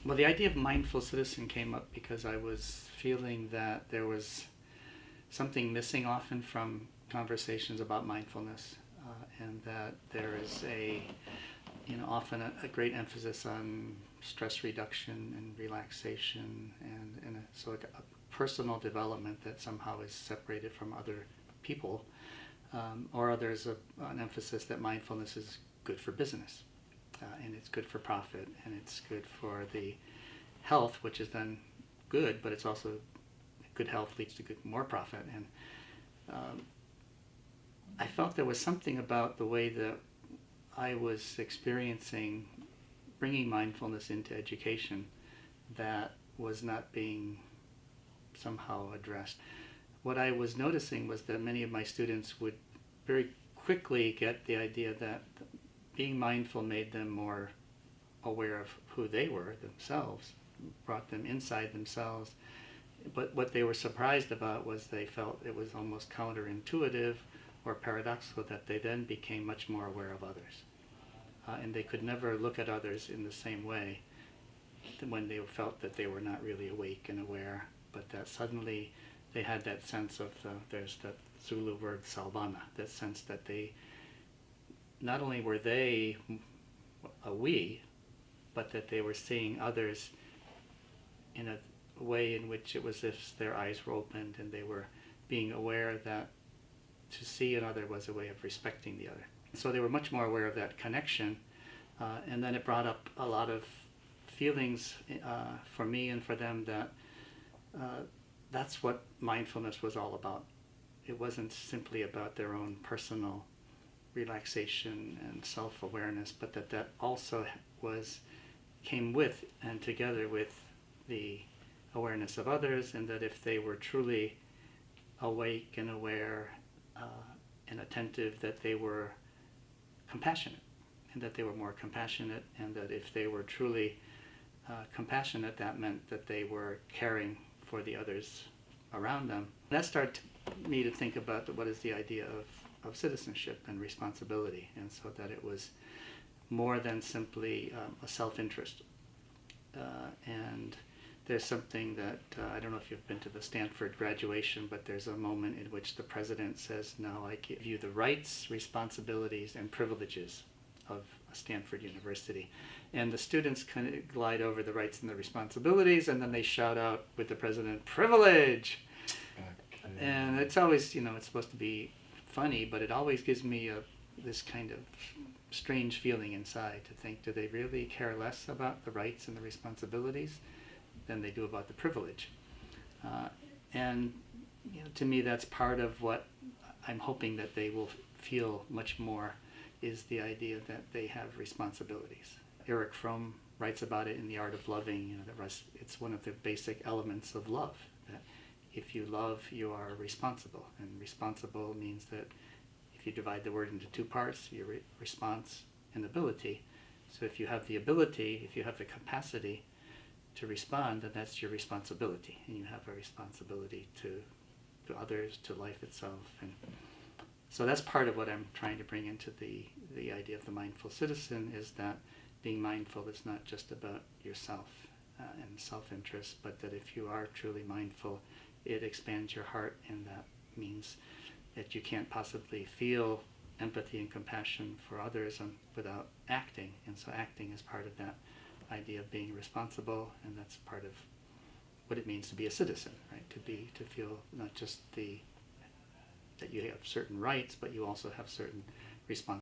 Well, the idea of mindful citizen came up because I was feeling that there was something missing often from conversations about mindfulness, and that there is often a great emphasis on stress reduction and relaxation, and so a personal development that somehow is separated from other people, or there's an emphasis that mindfulness is good for business, and it's good for profit, and it's good for the health, which is then good, but it's also good health leads to more profit. And I felt there was something about the way that I was experiencing bringing mindfulness into education that was not being somehow addressed. What I was noticing was that many of my students would very quickly get the idea that being mindful made them more aware of who they were themselves, brought them inside themselves. But what they were surprised about was they felt it was almost counterintuitive or paradoxical that they then became much more aware of others. And they could never look at others in the same way when they felt that they were not really awake and aware, but that suddenly they had that sense of, there's that Zulu word salvana, that sense that they, not only were they a we, but that they were seeing others in a way in which it was as if their eyes were opened and they were being aware that to see another was a way of respecting the other. So they were much more aware of that connection, and then it brought up a lot of feelings for me and for them that that's what mindfulness was all about. It wasn't simply about their own personal relaxation and self-awareness, but that also came with and together with the awareness of others, and that if they were truly awake and aware and attentive, that they were compassionate, and that they were more compassionate, and that if they were truly compassionate, that meant that they were caring for the others around them. That started me to think about what is the idea of citizenship and responsibility, and so that it was more than simply a self-interest. And there's something that, I don't know if you've been to the Stanford graduation, but there's a moment in which the president says, "Now I give you the rights, responsibilities, and privileges of Stanford University." And the students kind of glide over the rights and the responsibilities, and then they shout out with the president, "Privilege!" Okay. And it's always, it's supposed to be funny, but it always gives me this kind of strange feeling inside to think, do they really care less about the rights and the responsibilities than they do about the privilege? And to me, that's part of what I'm hoping that they will feel much more, is the idea that they have responsibilities. Erich Fromm writes about it in The Art of Loving. It's one of the basic elements of love, that if you love, you are responsible. And responsible means that if you divide the word into two parts, your response and ability. So if you have the ability, if you have the capacity to respond, then that's your responsibility. And you have a responsibility to others, to life itself. And so that's part of what I'm trying to bring into the idea of the mindful citizen, is that being mindful is not just about yourself and self-interest, but that if you are truly mindful, it expands your heart, and that means that you can't possibly feel empathy and compassion for others without acting. And so acting is part of that idea of being responsible, and that's part of what it means to be a citizen, right? To feel not just that you have certain rights, but you also have certain responsibilities.